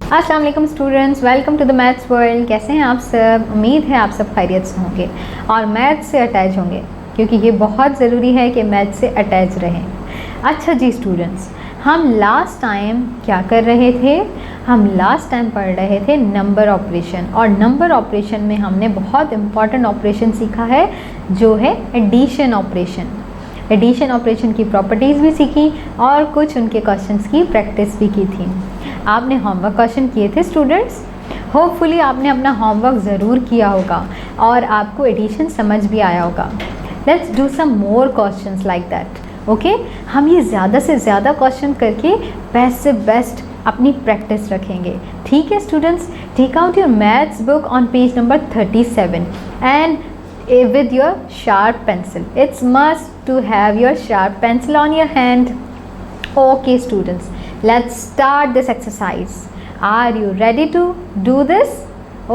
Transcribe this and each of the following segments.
अस्सलाम वालेकुम students, welcome to the maths world. कैसे हैं आप सब? उम्मीद है आप सब खैरियत से होंगे और मैथ्स से अटैच होंगे, क्योंकि ये बहुत ज़रूरी है कि मैथ्स से अटैच रहें। अच्छा जी स्टूडेंट्स, हम लास्ट टाइम क्या कर रहे थे? हम लास्ट टाइम पढ़ रहे थे नंबर ऑपरेशन, और नंबर ऑपरेशन में हमने बहुत इंपॉर्टेंट ऑपरेशन सीखा है जो है एडिशन ऑपरेशन। एडिशन ऑपरेशन की प्रॉपर्टीज़ भी सीखी और कुछ उनके क्वेश्चंस की प्रैक्टिस भी की थी। आपने होमवर्क क्वेश्चन किए थे स्टूडेंट्स? होपफुली आपने अपना होमवर्क ज़रूर किया होगा और आपको एडिशन समझ भी आया होगा। Let's do some more questions like that. Okay, हम ये ज़्यादा से ज़्यादा क्वेश्चन करके बेस्ट से बेस्ट अपनी प्रैक्टिस रखेंगे। ठीक है students, take out your maths book on page number 37 and with your sharp pencil. It's must to have your sharp pencil on your hand. Okay students, let's start this exercise. Are you ready to do this?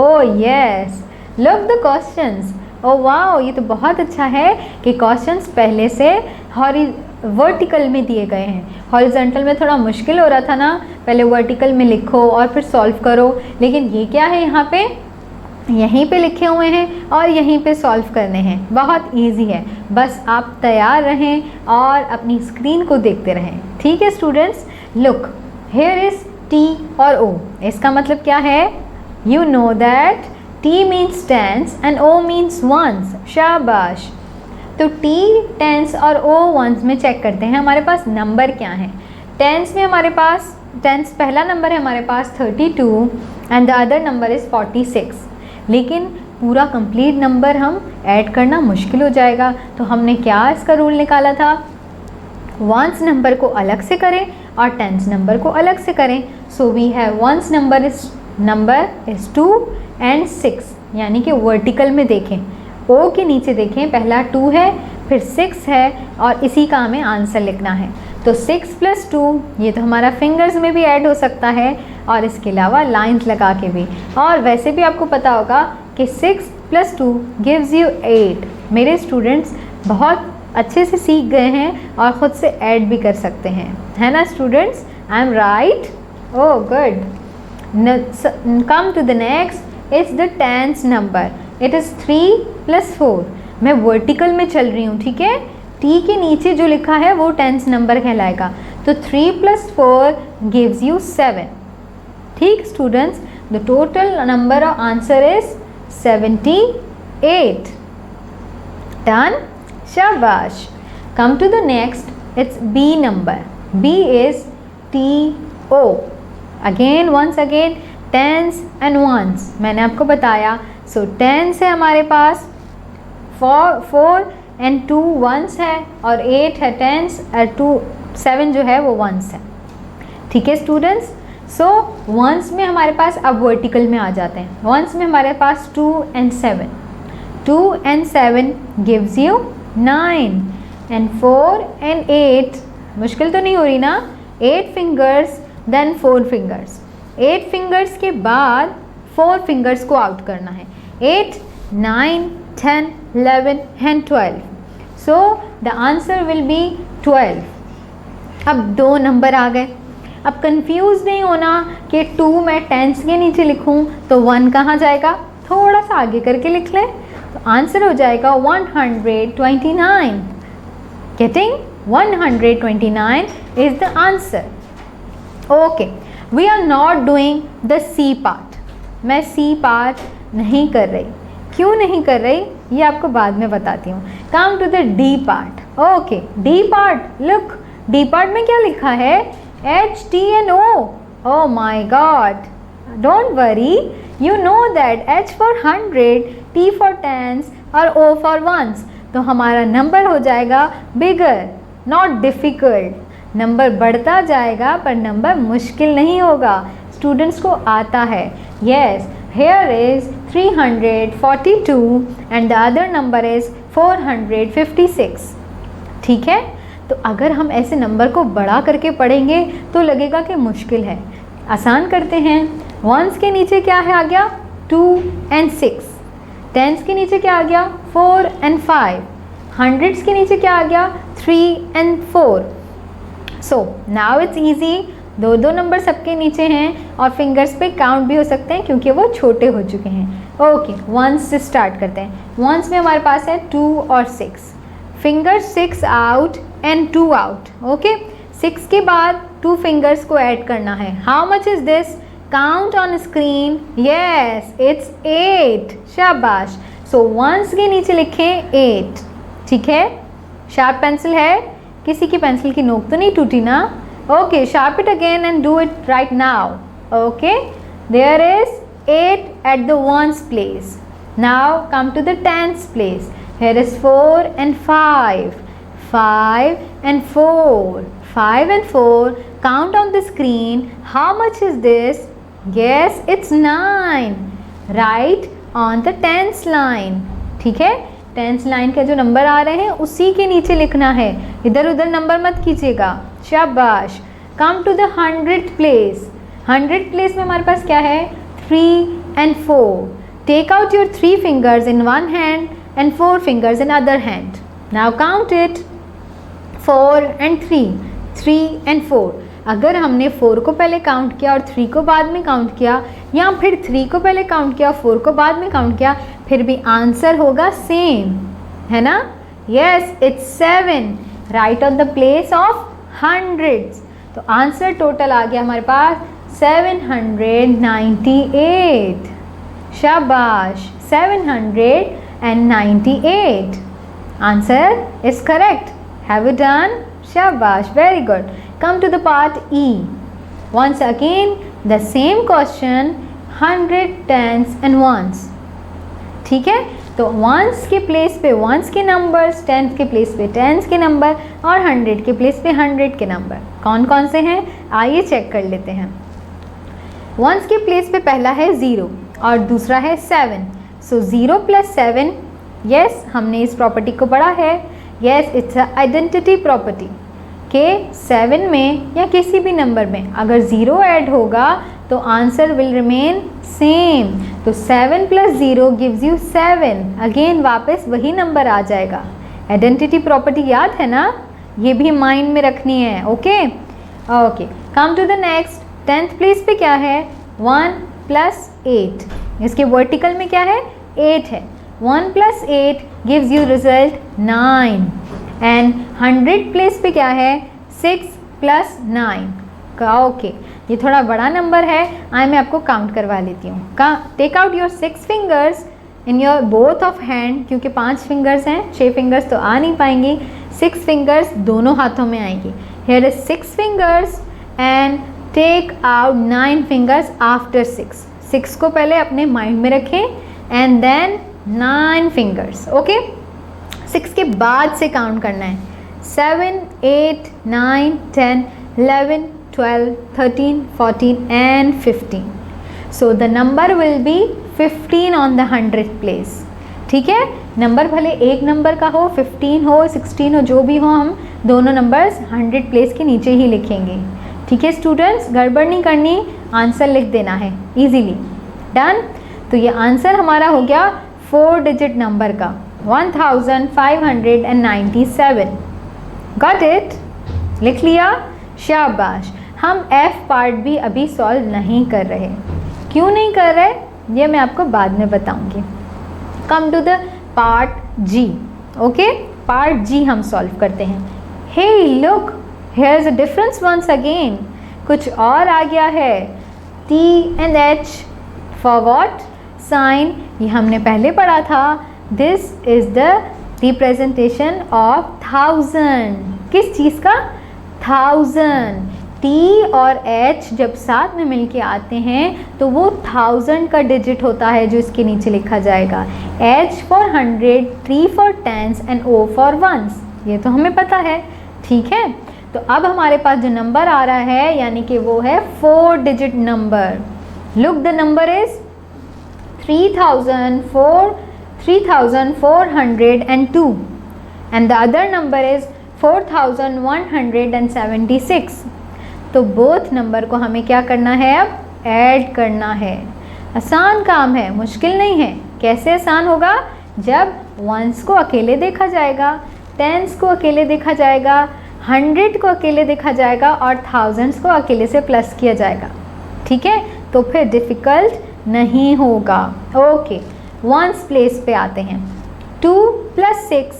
Oh yes, look the questions. Oh wow, ये तो बहुत अच्छा है कि questions पहले से vertical में दिए गए हैं। हॉरिजॉन्टल में थोड़ा मुश्किल हो रहा था ना, पहले वर्टिकल में लिखो और फिर सॉल्व करो, लेकिन ये क्या है, यहाँ पे यहीं पे लिखे हुए हैं और यहीं पे सॉल्व करने हैं। बहुत इजी है, बस आप तैयार रहें और अपनी स्क्रीन को देखते रहें। ठीक है students, look here is T और ओ। इसका मतलब क्या है? You know that T means tens and O means ones. शाबाश। तो टी टेंस और ओ वंस में चेक करते हैं हमारे पास नंबर क्या है। टेंस में हमारे पास टेंस पहला नंबर है हमारे पास 32 and the other number is 46। लेकिन पूरा कंप्लीट नंबर हम ऐड करना मुश्किल हो जाएगा, तो हमने क्या इसका रूल निकाला था? वंस नंबर को अलग से करें और टेंस नंबर को अलग से करें। So we have ones number is 2 and 6, यानी कि वर्टिकल में देखें, ओ के नीचे देखें, पहला 2 है फिर 6 है और इसी का हमें आंसर लिखना है। तो 6 + 2 ये तो हमारा फिंगर्स में भी ऐड हो सकता है और इसके अलावा लाइंस लगा के भी। और वैसे भी आपको पता होगा कि 6 + 2 गिव्स यू 8। मेरे स्टूडेंट्स बहुत अच्छे से सीख गए हैं और ख़ुद से ऐड भी कर सकते हैं, है ना students? I am right? Oh good. Come to the next, it's the tens number. It is 3 + 4। मैं वर्टिकल में चल रही हूँ, ठीक है? टी के नीचे जो लिखा है वो टेंस नंबर कहलाएगा। तो 3 + 4 गिव्स यू 7। ठीक students, the total number of answer is 78। Done? शाबाश। Come to the next, it's B number. B is TO। Again once again tens and once मैंने आपको बताया। सो टेंस है हमारे पास, 4 एंड 2 वंस है और 8 है टेंस और 7 जो है वो वंस है। ठीक है स्टूडेंट्स, सो वंस में हमारे पास अब वर्टिकल में आ जाते हैं। वंस में हमारे पास 2 and 7। 2 and 7 gives you 9 and 4 and 8। मुश्किल तो नहीं हो रही ना? 8 फिंगर्स देन 4 फिंगर्स। 8 फिंगर्स के बाद 4 फिंगर्स को आउट करना है। 8, 9, 10, 11 and 12। So the answer will be 12। अब 2 नंबर आ गए। अब कंफ्यूज नहीं होना कि 2 मैं टेंस के नीचे लिखूं तो 1 कहाँ जाएगा, थोड़ा सा आगे करके लिख लें तो आंसर हो जाएगा 129। Getting? 129 is the answer. Okay, we are not doing the C part. मैं सी पार्ट नहीं कर रही। क्यों नहीं कर रही ये आपको बाद में बताती हूँ। Come to the D part. Okay, D part, look D part में क्या लिखा है? H, T and O. Oh my God. Don't worry. You know that H for 100, T for tens और O for ones. तो हमारा number हो जाएगा bigger, not difficult. Number बढ़ता जाएगा पर नंबर मुश्किल नहीं होगा। स्टूडेंट्स को आता है। Yes, here is 342 and the other number is 456. ठीक है? तो अगर हम ऐसे नंबर को बढ़ा करके पढ़ेंगे तो लगेगा कि मुश्किल है। आसान करते हैं। वंस के नीचे क्या है आ गया? 2 एंड 6। टेंस के नीचे क्या आ गया? 4 एंड 5। हंड्रेड्स के नीचे क्या आ गया? 3 and 4। So now it's easy. दो दो नंबर सबके नीचे हैं और फिंगर्स पे काउंट भी हो सकते हैं क्योंकि वो छोटे हो चुके हैं। ओके, वंस से स्टार्ट करते हैं। वंस में हमारे पास है 2 और 6, finger 6 out and 2 out. Okay, 6 के बाद 2 फिंगर्स को ऐड करना है। How much is this? Count on screen. Yes, it's 8। शाबाश। सो वंस के नीचे लिखें 8। ठीक है, शार्प पेंसिल है, किसी की पेंसिल की नोक तो नहीं टूटी ना? Okay, sharp it again and do it right now. Okay, there is 8 at the ones place. Now come to the tens place. Here is 4 and 5. 5 and 4. 5 and 4. Count on the screen. How much is this? Yes, it's 9. Write on the tens line. ठीक है, tense line के जो number आ रहे हैं उसी के नीचे लिखना है, इधर उधर नंबर मत कीजिएगा। शाबाश। Come to the 100th place. 100th place में हमारे पास क्या है? 3 and 4. Take out your 3 fingers in one hand and 4 fingers in other hand. Now count it. 4 and 3. 3 and 4. अगर हमने 4 को पहले काउंट किया और 3 को बाद में काउंट किया, या फिर 3 को पहले काउंट किया और 4 को बाद में काउंट किया, फिर भी आंसर होगा सेम, है ना? Yes, it's 7. Right on the place of hundreds. तो आंसर टोटल आ गया हमारे पास 798। शाबाश, 798। Answer is correct. Have you done? शाबाश, very good. Come to the part E. Once again the same question, 100, tens and ones. ठीक है, तो ones के प्लेस पे ones के नंबर्स, tens के प्लेस पे tens के नंबर और 100 के प्लेस पे 100 के नंबर कौन कौन से हैं आइए चेक कर लेते हैं। ones के प्लेस पे पहला है 0 और दूसरा है 7। सो 0 + 7, यस हमने इस प्रॉपर्टी को पढ़ा है। Yes, it's a identity property के 7 में या किसी भी नंबर में अगर 0 ऐड होगा तो आंसर विल रिमेन सेम। तो 7 + 0 गिव्स यू 7। अगेन वापस वही नंबर आ जाएगा। आइडेंटिटी प्रॉपर्टी याद है ना? ये भी माइंड में रखनी है। Okay okay, come to the next. 10th place पे क्या है? 1 + 8। इसके वर्टिकल में क्या है? 8 है। 1 + 8 gives you result 9। And 100 place पे क्या है? 6 + 9 का। ओके, ये थोड़ा बड़ा नंबर है, मैं आपको काउंट करवा लेती हूँ। Take out your 6 fingers in your both of hand, क्योंकि 5 फिंगर्स हैं, 6 फिंगर्स तो आ नहीं पाएंगी, 6 फिंगर्स दोनों हाथों में आएंगी। Here is 6 fingers and take out 9 fingers after 6। 6 को पहले अपने माइंड में रखें एंड देन 9 फिंगर्स। ओके, 6 के बाद से काउंट करना है। 7, 8, 9, 10, 11, 12, 13, 14 and 15. So the number will be 15 on the 100th place. ठीक है, नंबर भले एक नंबर का हो, 15 हो, 16 हो, जो भी हो, हम दोनों नंबर्स 100 प्लेस के नीचे ही लिखेंगे। ठीक है स्टूडेंट्स, गड़बड़ नहीं करनी, आंसर लिख देना है इजीली। डन। तो ये आंसर हमारा हो गया 4 डिजिट नंबर का, 1597। Got it? लिख लिया? शाबाश। हम F पार्ट भी अभी सॉल्व नहीं कर रहे। क्यों नहीं कर रहे ये मैं आपको बाद में बताऊंगी। Come to the part G। Okay, part G हम सॉल्व करते हैं। Hey look, here is a difference once again. कुछ और आ गया है। T and H for what? Sign. ये हमने पहले पढ़ा था। This is the representation of 1000। किस चीज़ का? 1000। T और H जब साथ में मिलके आते हैं तो वो 1000 का डिजिट होता है जो इसके नीचे लिखा जाएगा। H for 100, T for tens and O for ones. ये तो हमें पता है। ठीक है, तो अब हमारे पास जो नंबर आ रहा है यानी कि वो है 4 digit number. Look, the number is 3402 and the other number is 4176. तो बोथ नंबर को हमें क्या करना है? अब ऐड करना है। आसान काम है, मुश्किल नहीं है। कैसे आसान होगा? जब वंस को अकेले देखा जाएगा, टेंस को अकेले देखा जाएगा, 100 को अकेले देखा जाएगा और थाउजेंड्स को अकेले से प्लस किया जाएगा, ठीक है, तो फिर डिफ़िकल्ट नहीं होगा। ओके, वंस प्लेस पे आते हैं। 2 + 6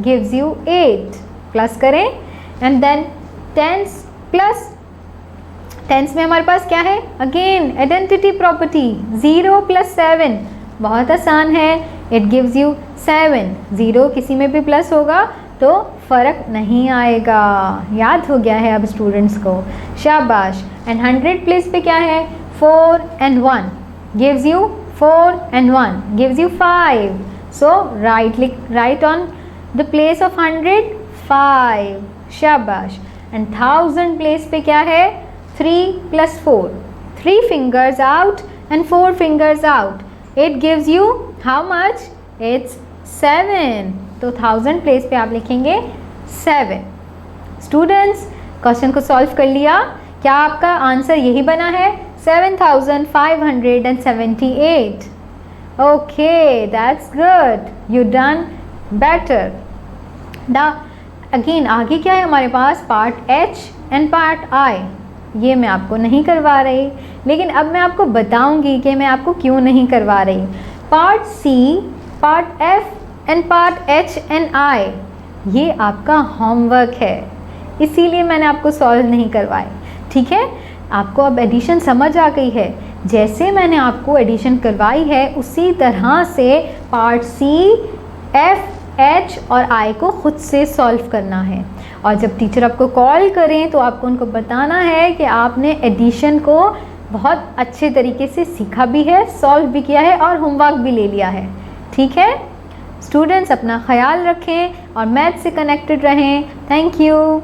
गिव्स यू 8, प्लस करें, एंड देन टेंस में हमारे पास क्या है, अगेन आइडेंटिटी प्रॉपर्टी, 0 + 7, बहुत आसान है, इट गिव्स यू 7। 0 किसी में भी प्लस होगा तो फ़र्क नहीं आएगा, याद हो गया है अब स्टूडेंट्स को, शाबाश। एंड 100 प्लेस पे क्या है, 4 and 1 gives you 4 and 1 gives you 5, so right on the place of 100 5, शाबाश। एंड 1000 प्लेस पे क्या है, 3 + 4, 3 fingers out and 4 fingers out, it gives you how much, it's 7, तो 1000 प्लेस पे आप लिखेंगे 7। स्टूडेंट्स, क्वेश्चन को सॉल्व कर लिया, क्या आपका आंसर यही बना है, 7578? Okay, that's good, you done better. Again आगे क्या है हमारे पास, part H and part I, ये मैं आपको नहीं करवा रही, लेकिन अब मैं आपको बताऊंगी कि मैं आपको क्यों नहीं करवा रही। Part C, part F and part H and I, ये आपका होमवर्क है, इसीलिए मैंने आपको सॉल्व नहीं करवाए, ठीक है। आपको अब एडिशन समझ आ गई है, जैसे मैंने आपको एडिशन करवाई है उसी तरह से पार्ट C, F, H और I को खुद से सॉल्व करना है। और जब टीचर आपको कॉल करें तो आपको उनको बताना है कि आपने एडिशन को बहुत अच्छे तरीके से सीखा भी है, सॉल्व भी किया है और होमवर्क भी ले लिया है, ठीक है। स्टूडेंट्स, अपना ख्याल रखें और मैथ से कनेक्टेड रहें। Thank you.